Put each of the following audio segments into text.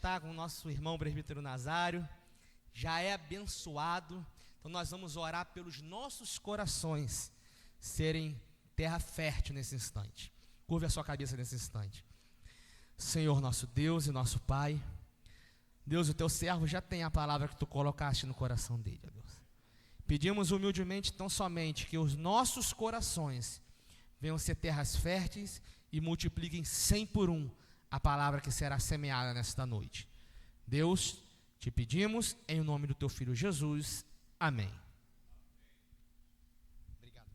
está com o nosso irmão presbítero Nazário, já é abençoado. Então nós vamos orar pelos nossos corações serem terra fértil nesse instante. Curve a sua cabeça nesse instante. Senhor nosso Deus e nosso Pai, Deus, o teu servo já tem a palavra que tu colocaste no coração dele, ó Deus. Pedimos humildemente tão somente que os nossos corações venham ser terras férteis e multipliquem 100 por 1 a palavra que será semeada nesta noite. Deus, te pedimos em nome do teu Filho Jesus. Amém. Obrigado.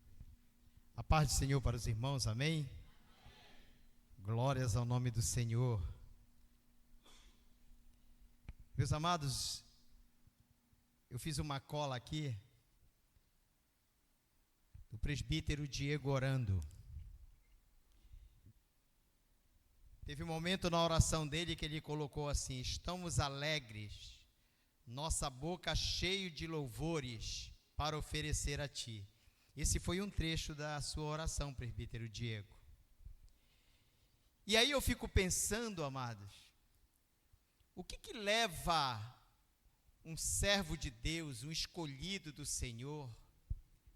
A paz do Senhor para os irmãos, amém? Glórias ao nome do Senhor. Meus amados, eu fiz uma cola aqui do presbítero Diego orando. Teve um momento na oração dele que ele colocou assim: estamos alegres, nossa boca cheia de louvores para oferecer a ti. Esse foi um trecho da sua oração, presbítero Diego. E aí eu fico pensando, amados, o que leva um servo de Deus, um escolhido do Senhor,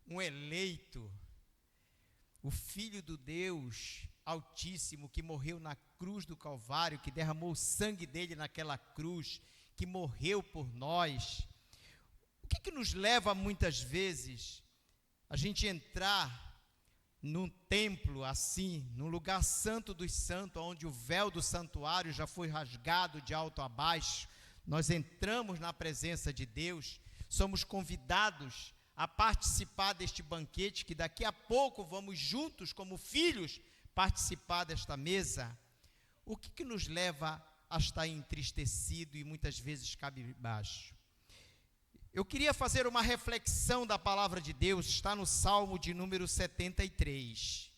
um eleito, o Filho do Deus Altíssimo, que morreu na cruz do Calvário, que derramou o sangue dele naquela cruz, que morreu por nós, o que nos leva muitas vezes a gente entrar num templo assim, num lugar santo dos santos, onde o véu do santuário já foi rasgado de alto a baixo? Nós entramos na presença de Deus, somos convidados a participar deste banquete, que daqui a pouco vamos juntos, como filhos, participar desta mesa. O que nos leva a estar entristecido e muitas vezes cabisbaixo? Eu queria fazer uma reflexão da palavra de Deus, está no Salmo de número 73.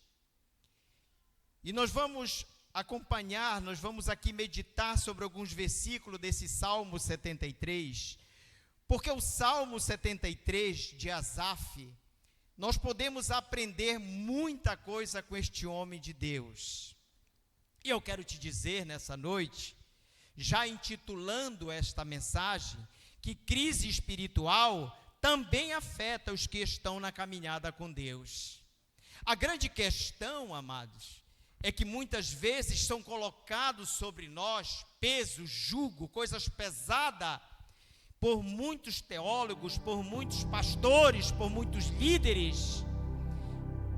E nós vamos acompanhar, nós vamos aqui meditar sobre alguns versículos desse Salmo 73, porque o Salmo 73 de Asaf, nós podemos aprender muita coisa com este homem de Deus. E eu quero te dizer nessa noite, já intitulando esta mensagem, que crise espiritual também afeta os que estão na caminhada com Deus. A grande questão, amados, é que muitas vezes são colocados sobre nós peso, jugo, coisas pesadas, por muitos teólogos, por muitos pastores, por muitos líderes,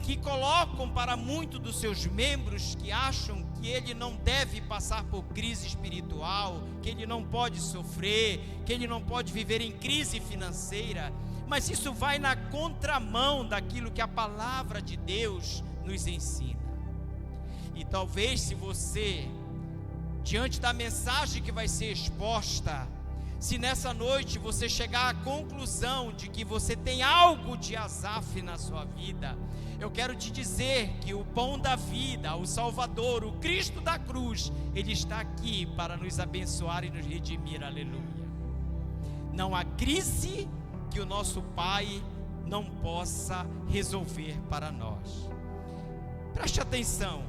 que colocam para muitos dos seus membros que acham que ele não deve passar por crise espiritual, que ele não pode sofrer, que ele não pode viver em crise financeira, mas isso vai na contramão daquilo que a palavra de Deus nos ensina. E talvez, se você, diante da mensagem que vai ser exposta, se nessa noite você chegar à conclusão de que você tem algo de Asaf na sua vida, eu quero te dizer que o pão da vida, o Salvador, o Cristo da cruz, Ele está aqui para nos abençoar e nos redimir, aleluia. Não há crise que o nosso Pai não possa resolver para nós. Preste atenção,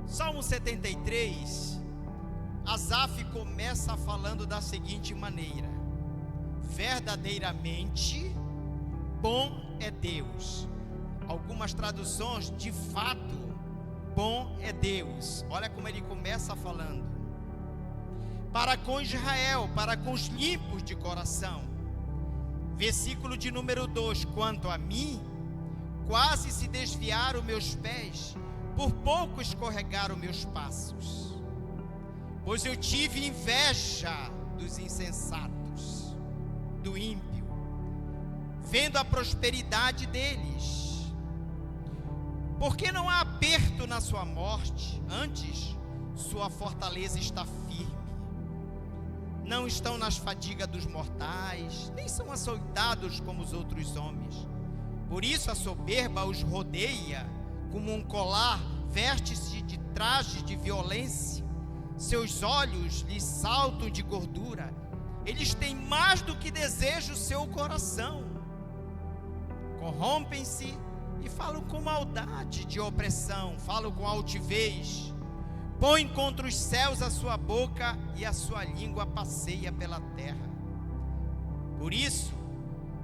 Salmo 73, Asaf começa falando da seguinte maneira: verdadeiramente bom é Deus. Algumas traduções, de fato, bom é Deus. Olha como ele começa falando: para com Israel, para com os limpos de coração. Versículo de número 2: quanto a mim, quase se desviaram meus pés, por pouco escorregaram meus passos. Pois eu tive inveja dos insensatos, do ímpio, vendo a prosperidade deles. Porque não há aperto na sua morte, antes sua fortaleza está firme. Não estão nas fadigas dos mortais, nem são açoitados como os outros homens. Por isso a soberba os rodeia, como um colar, veste-se de trajes de violência. Seus olhos lhes saltam de gordura, eles têm mais do que deseja o seu coração. Corrompem-se e falam com maldade de opressão, falam com altivez. Põe contra os céus a sua boca e a sua língua passeia pela terra. Por isso,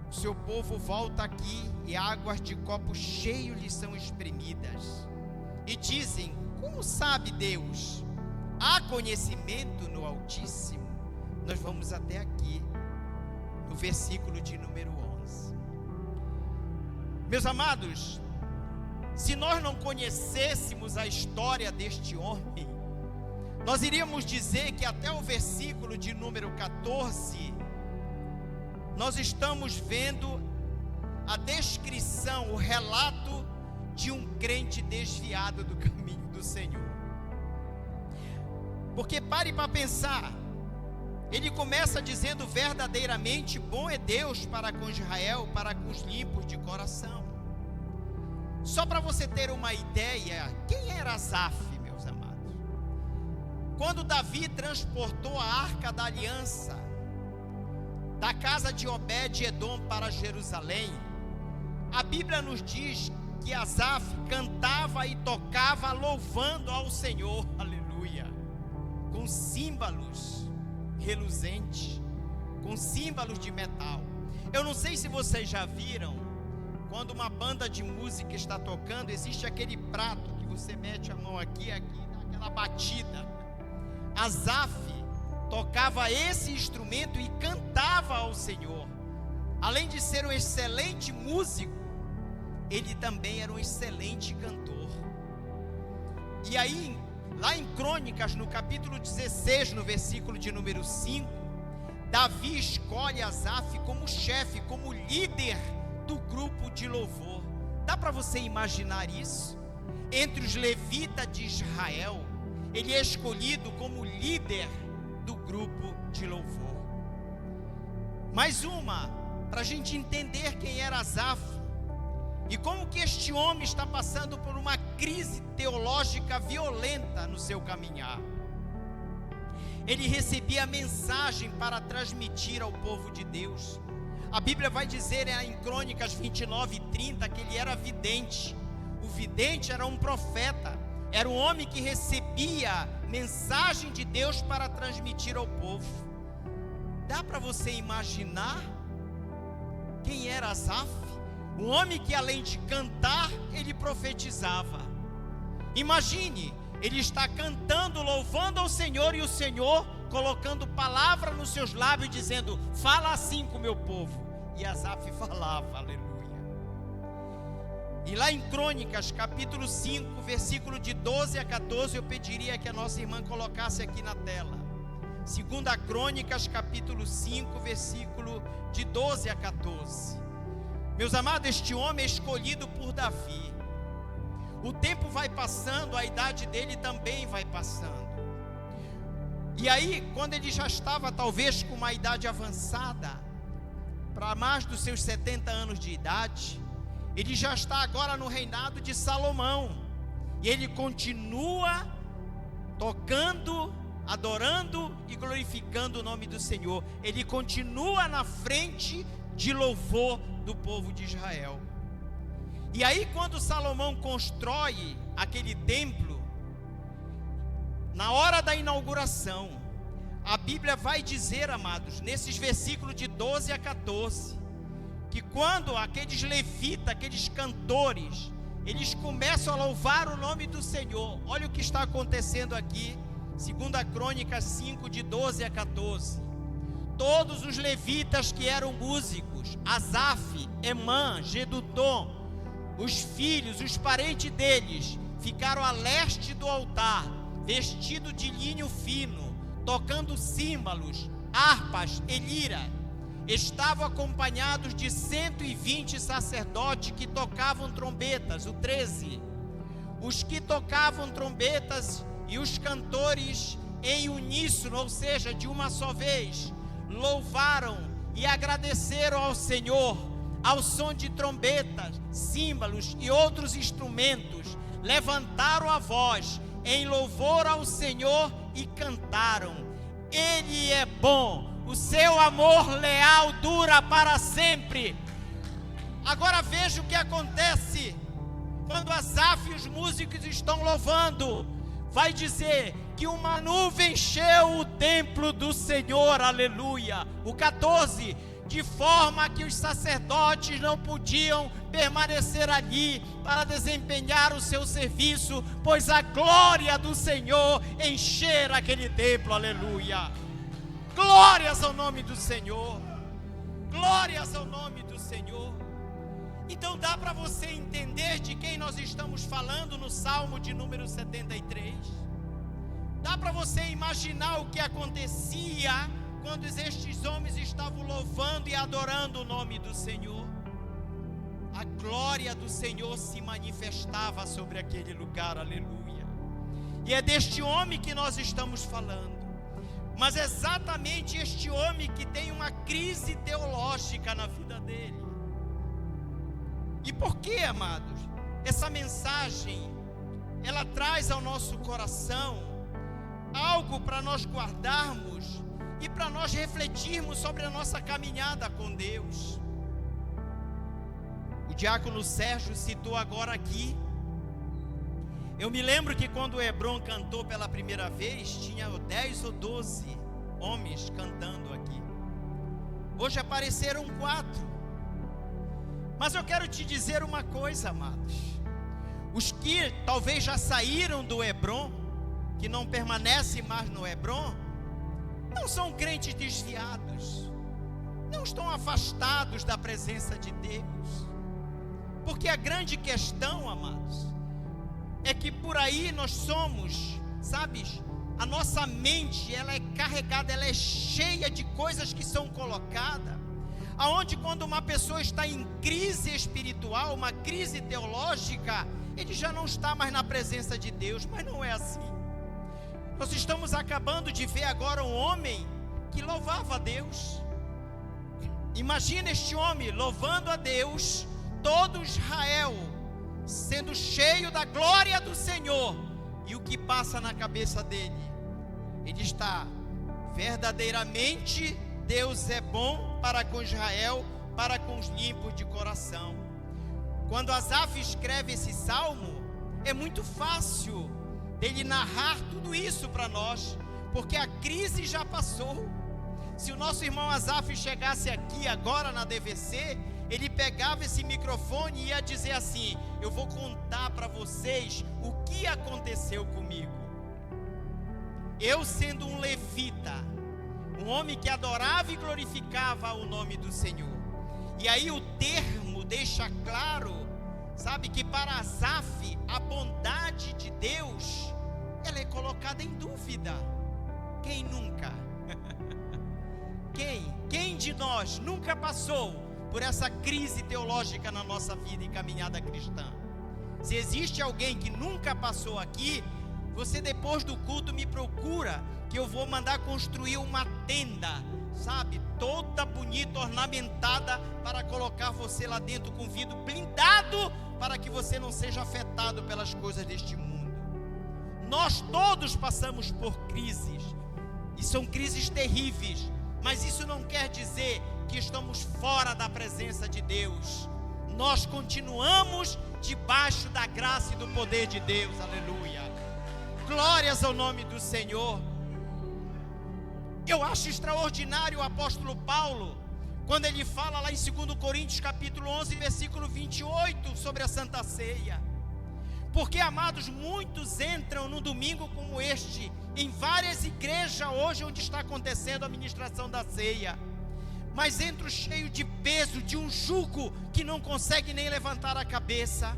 o seu povo volta aqui e águas de copo cheio lhes são espremidas. E dizem: como sabe Deus? Há conhecimento no Altíssimo. Nós vamos até aqui, no versículo de número 11. Meus amados, se nós não conhecêssemos a história deste homem, nós iríamos dizer que até o versículo de número 14, nós estamos vendo a descrição, o relato de um crente desviado do caminho do Senhor. Porque pare para pensar, ele começa dizendo: verdadeiramente bom é Deus para com Israel, para com os limpos de coração. Só para você ter uma ideia, quem era Asaf, meus amados? Quando Davi transportou a arca da aliança da casa de Obed-Edom para Jerusalém, a Bíblia nos diz que Asaf cantava e tocava louvando ao Senhor, aleluia, com símbolos reluzentes, com símbolos de metal. Eu não sei se vocês já viram, quando uma banda de música está tocando, existe aquele prato que você mete a mão aqui, dá aquela batida. Asaf tocava esse instrumento e cantava ao Senhor. Além de ser um excelente músico, ele também era um excelente cantor. E aí, lá em Crônicas, no capítulo 16, no versículo de número 5, Davi escolhe Asaf como chefe, como líder do grupo de louvor. Dá para você imaginar isso? Entre os levitas de Israel, ele é escolhido como líder do grupo de louvor. Mais uma, para a gente entender quem era Asaf e como que este homem está passando por uma crise teológica violenta no seu caminhar. Ele recebia mensagem para transmitir ao povo de Deus. A Bíblia vai dizer em Crônicas 29 e 30 que ele era vidente. O vidente era um profeta, era um homem que recebia mensagem de Deus para transmitir ao povo. Dá para você imaginar quem era Asaf? Um homem que, além de cantar, ele profetizava. Imagine, ele está cantando, louvando ao Senhor, e o Senhor colocando palavra nos seus lábios, dizendo: fala assim com o meu povo. E Asaf falava, aleluia. E lá em Crônicas, capítulo 5, versículo de 12 a 14, eu pediria que a nossa irmã colocasse aqui na tela. 2 Crônicas, capítulo 5, versículo de 12 a 14. Meus amados, este homem é escolhido por Davi. O tempo vai passando, a idade dele também vai passando. E aí, quando ele já estava talvez com uma idade avançada, para mais dos seus 70 anos de idade, ele já está agora no reinado de Salomão. E ele continua tocando, adorando e glorificando o nome do Senhor. Ele continua na frente de louvor do povo de Israel. E aí, quando Salomão constrói aquele templo, na hora da inauguração, a Bíblia vai dizer, amados, nesses versículos de 12 a 14, que quando aqueles levitas, aqueles cantores, eles começam a louvar o nome do Senhor, olha o que está acontecendo aqui, 2 Crônicas 5, de 12 a 14. Todos os levitas que eram músicos, Asaf, Emã, Gedutom, os filhos, os parentes deles, ficaram a leste do altar, vestidos de linho fino, tocando símbolos, harpas e lira. Estavam acompanhados de 120 sacerdotes que tocavam trombetas, o 13. Os que tocavam trombetas e os cantores em uníssono, ou seja, de uma só vez, louvaram e agradeceram ao Senhor, ao som de trombetas, símbolos e outros instrumentos. Levantaram a voz em louvor ao Senhor e cantaram: Ele é bom, o seu amor leal dura para sempre. Agora veja o que acontece quando Asaf e os músicos estão louvando. vai dizer que uma nuvem encheu o templo do Senhor, aleluia. O 14, de forma que os sacerdotes não podiam permanecer ali para desempenhar o seu serviço, pois a glória do Senhor enchera aquele templo, aleluia. Glórias ao nome do Senhor, glórias ao nome do Senhor. Então dá para você entender de quem nós estamos falando no Salmo de número 73? Dá para você imaginar o que acontecia quando estes homens estavam louvando e adorando o nome do Senhor? A glória do Senhor se manifestava sobre aquele lugar, aleluia. E é deste homem que nós estamos falando. Mas é exatamente este homem que tem uma crise teológica na vida dele. E por que, amados? Essa mensagem, ela traz ao nosso coração algo para nós guardarmos e para nós refletirmos sobre a nossa caminhada com Deus. O diácono Sérgio citou agora aqui. Eu me lembro que quando o Hebron cantou pela primeira vez, tinha 10 ou 12 homens cantando aqui. Hoje apareceram 4. Mas eu quero te dizer uma coisa, amados. Os que talvez já saíram do Hebron, que não permanecem mais no Hebron, não são crentes desviados, não estão afastados da presença de Deus. Porque a grande questão, amados, é que por aí nós somos, sabes, a nossa mente, ela é carregada, ela é cheia de coisas que são colocadas, aonde quando uma pessoa está em crise espiritual, uma crise teológica, ele já não está mais na presença de Deus. Mas não é assim. Nós estamos acabando de ver agora um homem que louvava a Deus. Imagina este homem louvando a Deus, todo Israel sendo cheio da glória do Senhor. E o que passa na cabeça dele? Ele está verdadeiramente, Deus é bom para com Israel, para com os limpos de coração. Quando Asaf escreve esse salmo, é muito fácil dele narrar tudo isso para nós, porque a crise já passou. Se o nosso irmão Asaf chegasse aqui agora na DVC, ele pegava esse microfone e ia dizer assim: eu vou contar para vocês o que aconteceu comigo. Eu, sendo um levita, um homem que adorava e glorificava o nome do Senhor. E aí o termo deixa claro, sabe, que para Asaf a bondade de Deus, ela é colocada em dúvida. Quem nunca? Quem de nós nunca passou por essa crise teológica na nossa vida e caminhada cristã? Se existe alguém que nunca passou aqui, você depois do culto me procura, que eu vou mandar construir uma tenda, sabe, toda bonita, ornamentada, para colocar você lá dentro com vidro blindado, para que você não seja afetado pelas coisas deste mundo. Nós todos passamos por crises, e são crises terríveis, mas isso não quer dizer que estamos fora da presença de Deus. Nós continuamos debaixo da graça e do poder de Deus, aleluia. Glórias ao nome do Senhor. Eu acho extraordinário o apóstolo Paulo, quando ele fala lá em 2 Coríntios capítulo 11, versículo 28, sobre a Santa Ceia. Porque, amados, muitos entram num domingo como este, em várias igrejas hoje onde está acontecendo a ministração da ceia, mas entram cheio de peso, de um jugo que não consegue nem levantar a cabeça.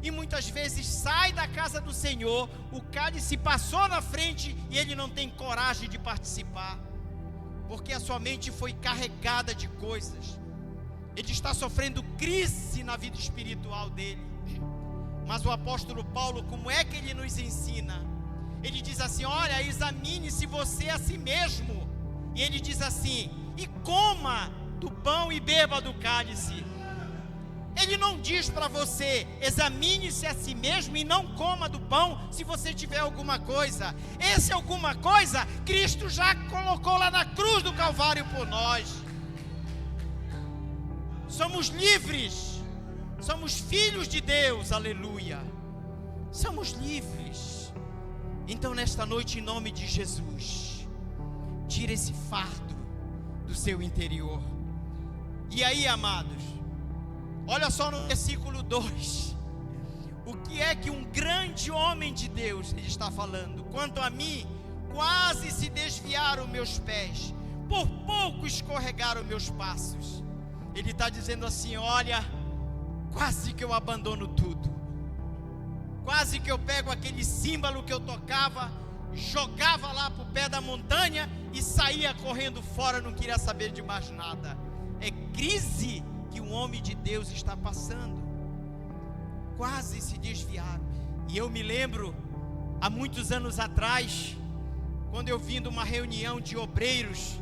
E muitas vezes sai da casa do Senhor, o cálice passou na frente e ele não tem coragem de participar, porque a sua mente foi carregada de coisas. Ele está sofrendo crise na vida espiritual dele. Mas o apóstolo Paulo, como é que ele nos ensina? Ele diz assim: olha, examine-se você a si mesmo. E ele diz assim: e coma do pão e beba do cálice. Ele não diz para você: examine-se a si mesmo e não coma do pão se você tiver alguma coisa. Esse alguma coisa, Cristo já colocou lá na cruz do Calvário por nós. Somos livres, somos filhos de Deus, aleluia. Somos livres. Então nesta noite, em nome de Jesus, tira esse fardo do seu interior. E aí, amados, olha só no versículo 2, o que é que um grande homem de Deus ele está falando? Quanto a mim, quase se desviaram meus pés, por pouco escorregaram meus passos. Ele está dizendo assim: olha, quase que eu abandono tudo, quase que eu pego aquele símbolo que eu tocava, jogava lá para o pé da montanha e saía correndo fora, não queria saber de mais nada. É crise que um homem de Deus está passando. Quase se desviaram. E eu me lembro, há muitos anos atrás, quando eu vim de uma reunião de obreiros,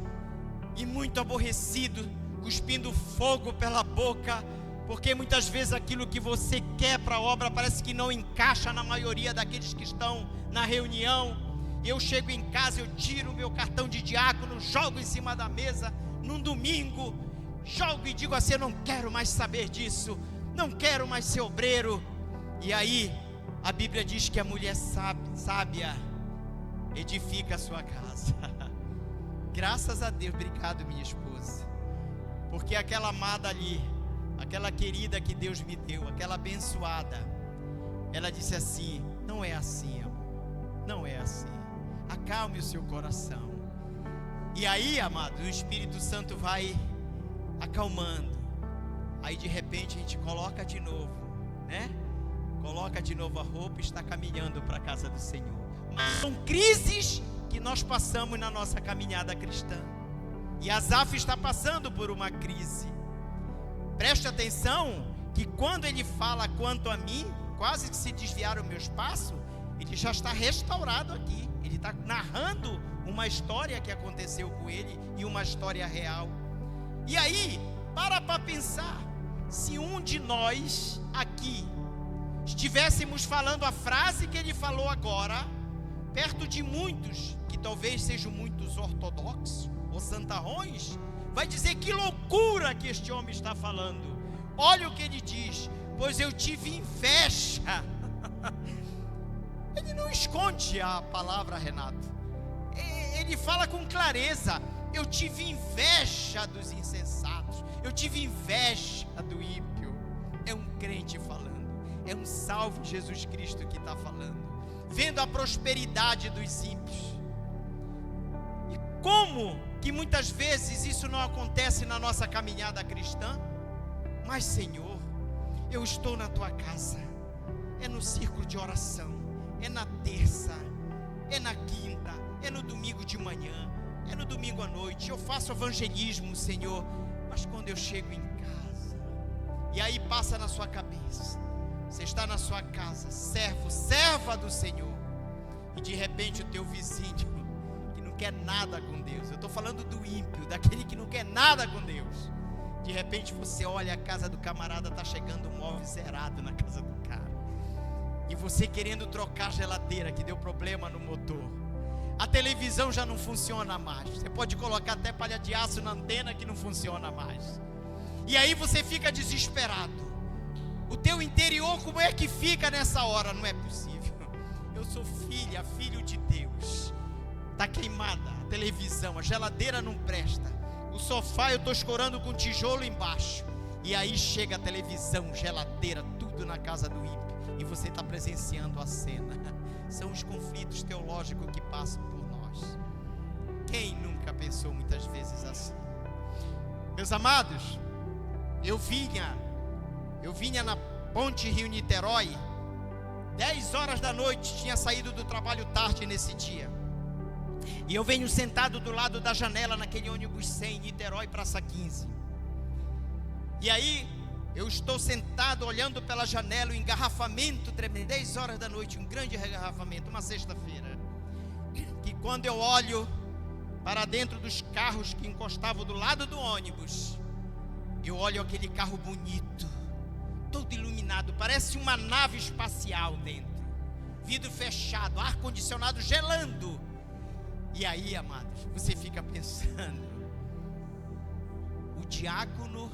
e muito aborrecido, cuspindo fogo pela boca, porque muitas vezes aquilo que você quer para a obra parece que não encaixa na maioria daqueles que estão na reunião. Eu chego em casa, eu tiro o meu cartão de diácono, jogo em cima da mesa, num domingo, jogo e digo assim: eu não quero mais saber disso, não quero mais ser obreiro. E aí, a Bíblia diz que a mulher sábia edifica a sua casa. Graças a Deus, obrigado minha esposa, porque aquela amada ali, aquela querida que Deus me deu, aquela abençoada, ela disse assim: não é assim, amor, não é assim, acalme o seu coração. E aí, amado, o Espírito Santo vai acalmando. Aí de repente a gente coloca de novo, né? Coloca de novo a roupa e está caminhando para a casa do Senhor. Mas são crises que nós passamos na nossa caminhada cristã. E Asaf está passando por uma crise. Preste atenção que quando ele fala quanto a mim, quase que se desviaram meus passos, ele já está restaurado aqui. Ele está narrando uma história que aconteceu com ele e uma história real. E aí, para pensar, se um de nós aqui estivéssemos falando a frase que ele falou agora, perto de muitos, que talvez sejam muitos ortodoxos ou santarrões, vai dizer: que loucura que este homem está falando. Olha o que ele diz: pois eu tive inveja. Ele não esconde a palavra, Renato. Ele fala com clareza: eu tive inveja dos insensatos, eu tive inveja do ímpio. É um crente falando, é um salve Jesus Cristo que está falando, vendo a prosperidade dos ímpios. E como que muitas vezes isso não acontece na nossa caminhada cristã? Mas Senhor, eu estou na tua casa, é no círculo de oração, é na terça, é na quinta, é no domingo de manhã, é no domingo à noite, eu faço evangelismo, Senhor, mas quando eu chego em casa, e aí passa na sua cabeça, você está na sua casa, servo, serva do Senhor, e de repente o teu vizinho, que não quer nada com Deus, eu estou falando do ímpio, daquele que não quer nada com Deus, de repente você olha, a casa do camarada está chegando um móvel zerado na casa do cara, e você querendo trocar a geladeira que deu problema no motor, a televisão já não funciona mais, você pode colocar até palha de aço na antena que não funciona mais, e aí você fica desesperado. O teu interior como é que fica nessa hora? Não é possível, eu sou filha, filho de Deus, está queimada a televisão, a geladeira não presta, o sofá eu estou escorando com tijolo embaixo, e aí chega a televisão, geladeira, tudo na casa do ímpio, e você está presenciando a cena. São os conflitos teológicos que passam por nós. Quem nunca pensou muitas vezes assim? Meus amados, eu vinha na ponte Rio-Niterói, 10 horas da noite, tinha saído do trabalho tarde nesse dia, e eu venho sentado do lado da janela naquele ônibus 100, Niterói, Praça 15, e aí eu estou sentado olhando pela janela, o engarrafamento tremendo, 10 horas da noite, um grande engarrafamento, uma sexta-feira, que quando eu olho para dentro dos carros que encostavam do lado do ônibus, eu olho aquele carro bonito, todo iluminado, parece uma nave espacial dentro, vidro fechado, ar-condicionado gelando, e aí, amados, você fica pensando, o diácono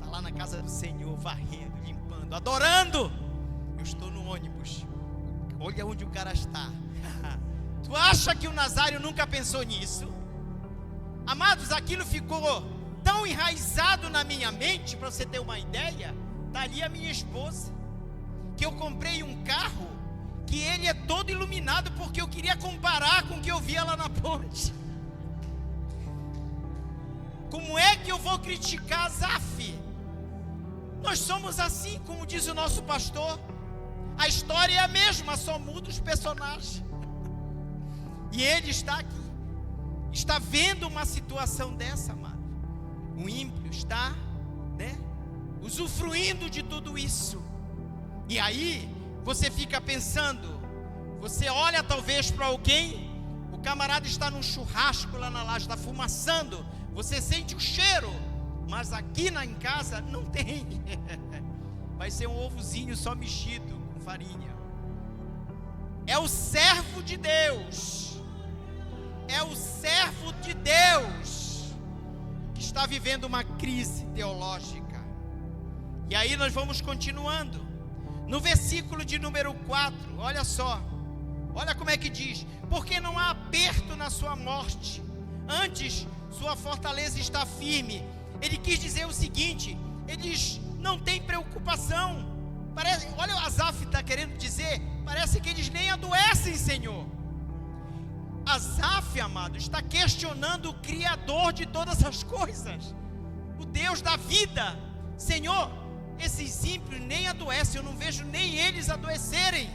está lá na casa do Senhor, varrendo, limpando, adorando. Eu estou no ônibus, Olha onde o cara está. Tu acha que o Nazário nunca pensou nisso? Amados, aquilo ficou tão enraizado na minha mente, para você ter uma ideia, está ali a minha esposa, que eu comprei um carro, que ele é todo iluminado, porque eu queria comparar com o que eu via lá na ponte. Como é que eu vou criticar Asaf? Nós somos assim, como diz o nosso pastor. A história é a mesma, só muda os personagens. E ele está aqui, está vendo uma situação dessa, amado. O ímpio está, usufruindo de tudo isso. E aí, você fica pensando, você olha talvez para alguém, o camarada está num churrasco lá na laje, está fumaçando, você sente o cheiro, mas aqui em casa não tem. Vai ser um ovozinho só mexido com farinha. É o servo de Deus, é o servo de Deus que está vivendo uma crise teológica. E aí nós vamos continuando. No versículo de número 4, olha só, olha como é que diz: porque não há aperto na sua morte, antes sua fortaleza está firme. Ele quis dizer o seguinte: eles não têm preocupação. Parece, olha, o Asaf está querendo dizer, parece que eles nem adoecem, Senhor. Asaf, amado, está questionando o Criador de todas as coisas, o Deus da vida. Senhor, esses ímpios nem adoecem, eu não vejo nem eles adoecerem.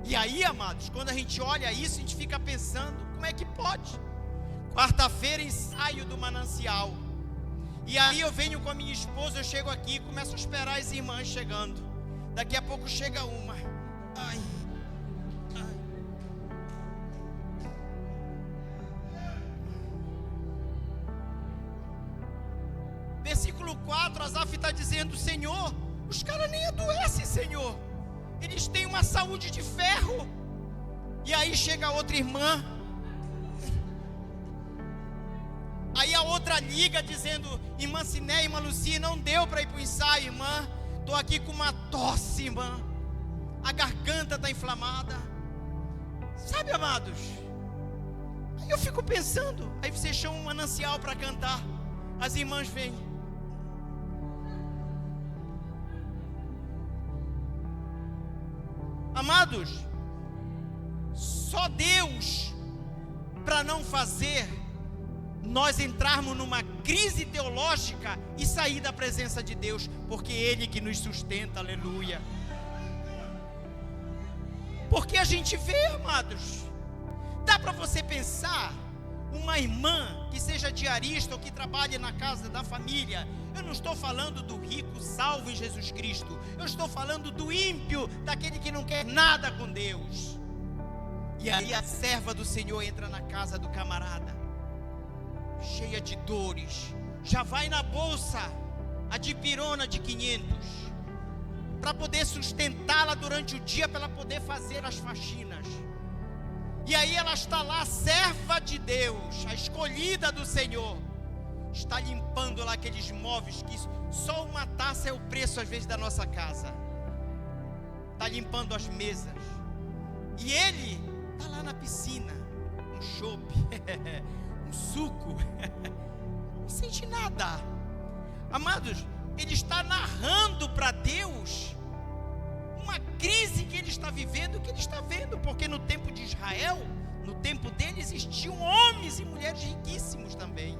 E aí, amados, quando a gente olha isso, a gente fica pensando, como é que pode? Quarta-feira, ensaio do manancial. E aí eu venho com a minha esposa, eu chego aqui e começo a esperar as irmãs chegando. Daqui a pouco chega uma. Ai. Versículo 4, Asaf está dizendo: Senhor, os caras nem adoecem, Senhor, eles têm uma saúde de ferro. E aí chega outra irmã, aí a outra liga dizendo: irmã Ciné, irmã Lucia, não deu para ir para o ensaio, irmã, estou aqui com uma tosse, irmã, a garganta está inflamada. Sabe, amados, aí eu fico pensando, aí você chama um manancial para cantar, as irmãs vêm. Amados, só Deus, para não fazer nós entrarmos numa crise teológica e sair da presença de Deus, porque Ele que nos sustenta, aleluia. Porque a gente vê, amados, dá para você pensar, uma irmã que seja diarista ou que trabalhe na casa da família. Eu não estou falando do rico salvo em Jesus Cristo, eu estou falando do ímpio, daquele que não quer nada com Deus. E aí a serva do Senhor entra na casa do camarada, cheia de dores, já vai na bolsa a dipirona de 500, para poder sustentá-la durante o dia, para ela poder fazer as faxinas. E aí ela está lá, serva de Deus, a escolhida do Senhor, está limpando lá aqueles móveis que só uma taça é o preço às vezes da nossa casa. Está limpando as mesas. E ele está lá na piscina, um chope, um suco, não sente nada. Amados, ele está narrando para Deus uma crise que ele está vivendo, que ele está vendo, porque no tempo de Israel, no tempo dele, existiam homens e mulheres riquíssimos também.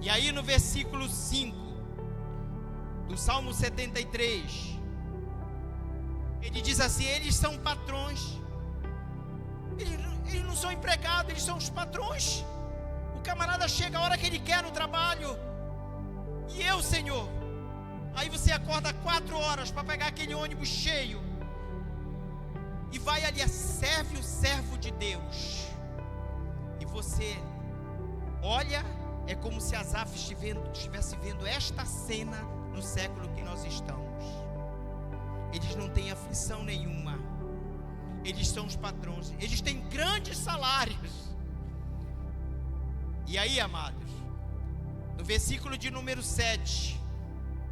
E aí no versículo 5 do Salmo 73, ele diz assim: eles são patrões, eles não são empregados, eles são os patrões. O camarada chega a hora que ele quer no trabalho. E eu, Senhor, aí você acorda 4 horas para pegar aquele ônibus cheio e vai ali, serve o servo de Deus. E você olha, é como se Asaf estivesse vendo esta cena no século que nós estamos. Eles não têm aflição nenhuma, eles são os patrões, eles têm grandes salários. E aí, amados, no versículo de número 7,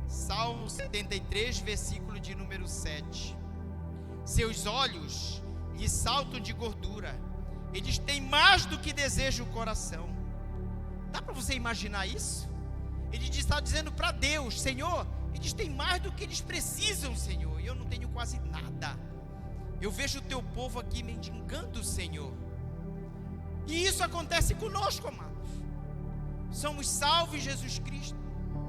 Salmo 73, versículo de número 7, seus olhos lhe saltam de gordura, eles têm mais do que deseja o coração. Dá para você imaginar isso? Ele está dizendo para Deus: Senhor, eles têm mais do que eles precisam, Senhor, e eu não tenho quase nada. Eu vejo o teu povo aqui mendigando, Senhor. E isso acontece conosco, amados. Somos salvos em Jesus Cristo.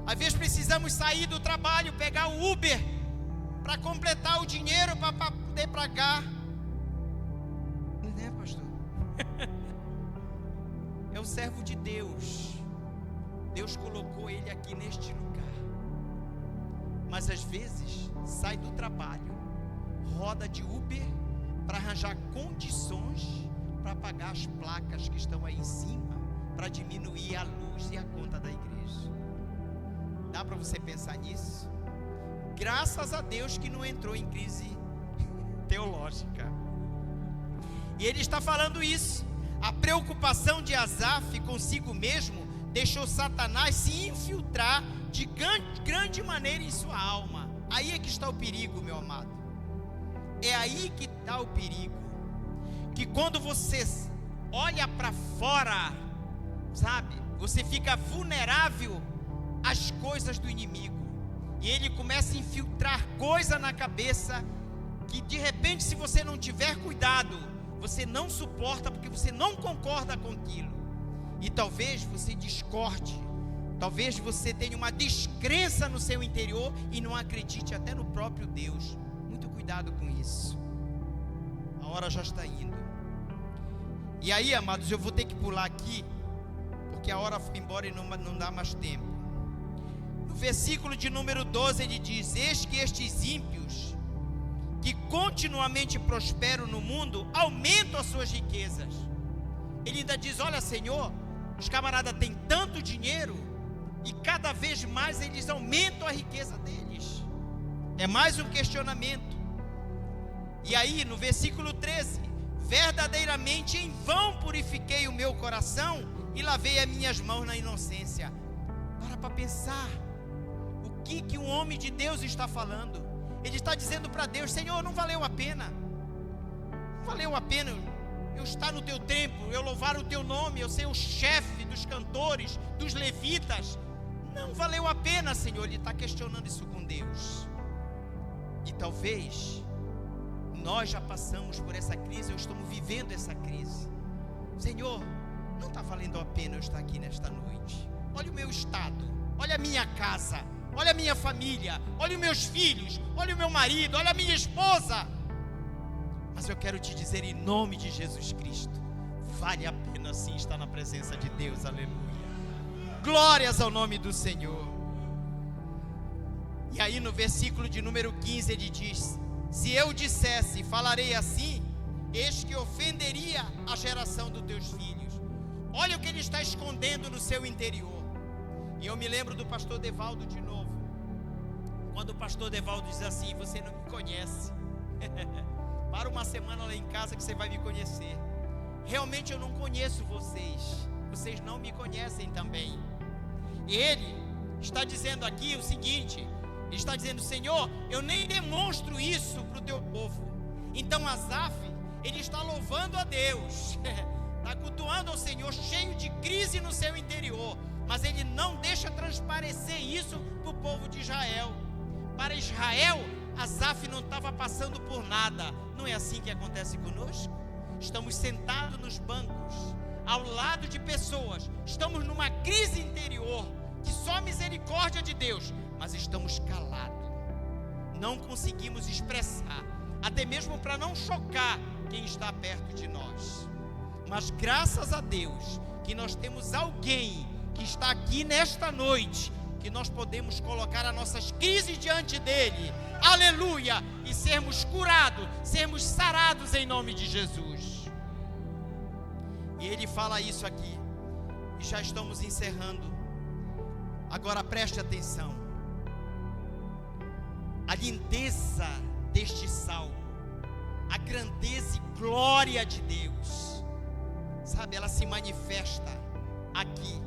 Às vezes precisamos sair do trabalho, pegar o Uber para completar o dinheiro para poder pagar. Não é, pastor? É o servo de Deus. Deus colocou ele aqui neste lugar. Mas às vezes sai do trabalho, roda de Uber para arranjar condições para pagar as placas que estão aí em cima, para diminuir a luz e a conta da igreja. Dá para você pensar nisso? Graças a Deus que não entrou em crise teológica. E ele está falando isso. A preocupação de Asaf consigo mesmo deixou Satanás se infiltrar de grande maneira em sua alma. Aí é que está o perigo, meu amado. É aí que está o perigo. Que quando você olha para fora, sabe, você fica vulnerável às coisas do inimigo. E ele começa a infiltrar coisa na cabeça que de repente, se você não tiver cuidado, você não suporta, porque você não concorda com aquilo. E talvez você discorde, talvez você tenha uma descrença no seu interior e não acredite até no próprio Deus. Muito cuidado com isso. A hora já está indo. E aí, amados, eu vou ter que pular aqui, porque a hora foi embora e não dá mais tempo. No versículo de número 12 ele diz: eis que estes ímpios, que continuamente prosperam no mundo, aumentam as suas riquezas. Ele ainda diz: olha, Senhor, os camaradas têm tanto dinheiro, e cada vez mais eles aumentam a riqueza deles. É mais um questionamento. E aí no versículo 13: verdadeiramente em vão purifiquei o meu coração e lavei as minhas mãos na inocência. Para pensar o que um homem de Deus está falando. Ele está dizendo para Deus: Senhor, não valeu a pena. Não valeu a pena eu estar no teu templo, eu louvar o teu nome, eu ser o chefe dos cantores, dos levitas. Não valeu a pena, Senhor. Ele está questionando isso com Deus. E talvez nós já passamos por essa crise, ou estamos vivendo essa crise. Senhor, não está valendo a pena eu estar aqui nesta noite. Olha o meu estado, olha a minha casa, olha a minha família, olha os meus filhos, olha o meu marido, olha a minha esposa. Mas eu quero te dizer, em nome de Jesus Cristo, vale a pena sim estar na presença de Deus. Aleluia. Glórias ao nome do Senhor. E aí no versículo de número 15 ele diz: se eu dissesse, falarei assim, eis que ofenderia a geração dos teus filhos. Olha o que ele está escondendo no seu interior. E eu me lembro do pastor Devaldo de novo. Quando o pastor Devaldo diz assim: você não me conhece. Para uma semana lá em casa que você vai me conhecer. Realmente eu não conheço vocês. Vocês não me conhecem também. E ele está dizendo aqui o seguinte: ele está dizendo: Senhor, eu nem demonstro isso para o teu povo. Então Asaf, ele está louvando a Deus, está cultuando ao Senhor, cheio de crise no seu interior, mas ele não deixa transparecer isso para o povo de Israel. Para Israel, Asaf não estava passando por nada. Não é assim que acontece conosco? Estamos sentados nos bancos, ao lado de pessoas, estamos numa crise interior, que só a misericórdia de Deus, mas estamos calados, não conseguimos expressar, até mesmo para não chocar quem está perto de nós. Mas graças a Deus que nós temos alguém que está aqui nesta noite, que nós podemos colocar as nossas crises diante dele, aleluia, e sermos curados, sermos sarados em nome de Jesus. E ele fala isso aqui, e já estamos encerrando. Agora preste atenção. A lindeza deste salmo, a grandeza e glória de Deus, sabe, ela se manifesta aqui.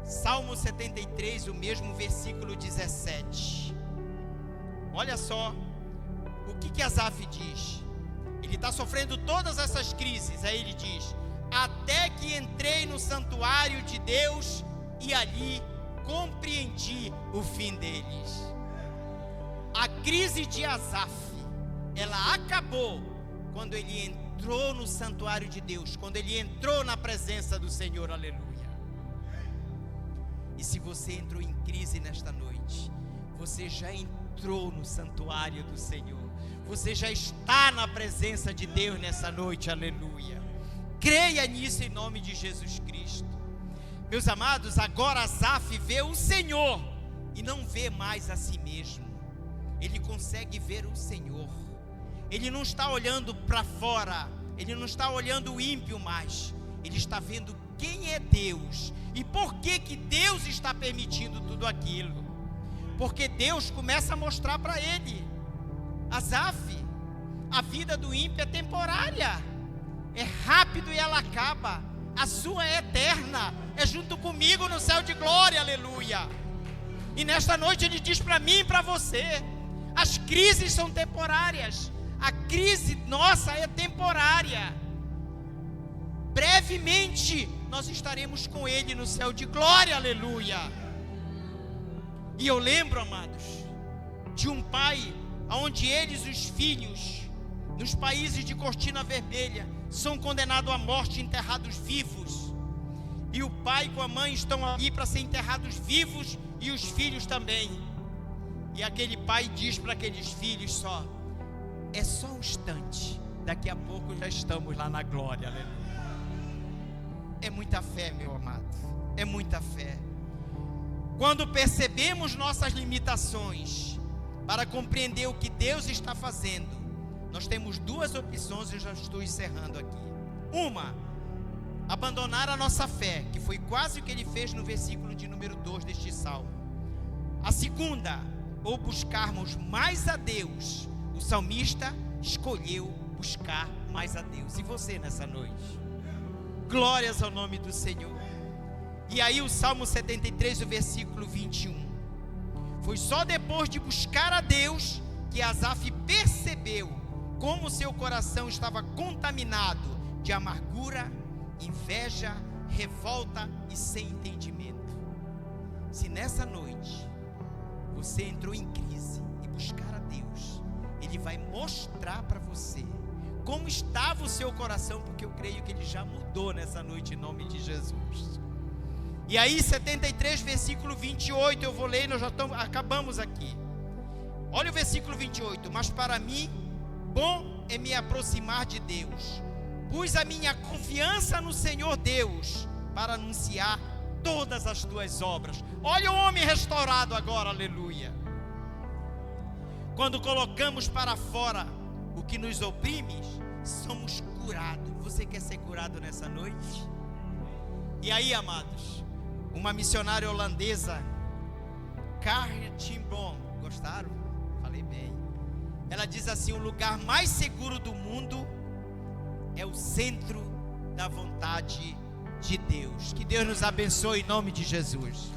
Salmo 73, o mesmo versículo 17. Olha só o que Asaf diz? Ele está sofrendo todas essas crises. Aí ele diz: até que entrei no santuário de Deus e ali compreendi o fim deles. A crise de Asaf, ela acabou quando ele entrou no santuário de Deus, quando ele entrou na presença do Senhor, aleluia. E se você entrou em crise nesta noite, você já entrou no santuário do Senhor, você já está na presença de Deus nessa noite, aleluia. Creia nisso em nome de Jesus Cristo. Meus amados, agora Asaf vê o Senhor e não vê mais a si mesmo. Ele consegue ver o Senhor. Ele não está olhando para fora, ele não está olhando o ímpio mais, ele está vendo quem é Deus e por que Deus está permitindo tudo aquilo. Porque Deus começa a mostrar para ele: Asaf, a vida do ímpio é temporária, é rápido e ela acaba, a sua é eterna, é junto comigo no céu de glória, aleluia. E nesta noite ele diz para mim e para você: as crises são temporárias, a crise nossa é temporária. Brevemente nós estaremos com ele no céu de glória, aleluia. E eu lembro, amados, de um pai onde eles, os filhos, nos países de cortina vermelha, são condenados à morte, enterrados vivos. E o pai com a mãe estão ali para ser enterrados vivos, e os filhos também. E aquele pai diz para aqueles filhos só: é só um instante, daqui a pouco já estamos lá na glória, aleluia. É muita fé, meu amado, é muita fé. Quando percebemos nossas limitações para compreender o que Deus está fazendo, nós temos duas opções, eu já estou encerrando aqui. Uma, abandonar a nossa fé, que foi quase o que ele fez no versículo de número 2 deste salmo. A segunda, ou buscarmos mais a Deus. O salmista escolheu buscar mais a Deus. E você nessa noite? Glórias ao nome do Senhor. E aí o Salmo 73, o versículo 21. Foi só depois de buscar a Deus que Asaf percebeu como seu coração estava contaminado de amargura, inveja, revolta e sem entendimento. Se nessa noite você entrou em crise e buscar a Deus, Ele vai mostrar para você como estava o seu coração, porque eu creio que Ele já mudou nessa noite em nome de Jesus. E aí 73 versículo 28, eu vou ler, nós já acabamos aqui. Olha o versículo 28. Mas para mim, bom é me aproximar de Deus. Pus a minha confiança no Senhor Deus para anunciar todas as tuas obras. Olha o homem restaurado agora, aleluia. Quando colocamos para fora o que nos oprime, somos curados. Você quer ser curado nessa noite? E aí, amados, uma missionária holandesa, Carrie Ten Boom, gostaram? Falei bem. Ela diz assim: o lugar mais seguro do mundo é o centro da vontade de Deus. Que Deus nos abençoe em nome de Jesus.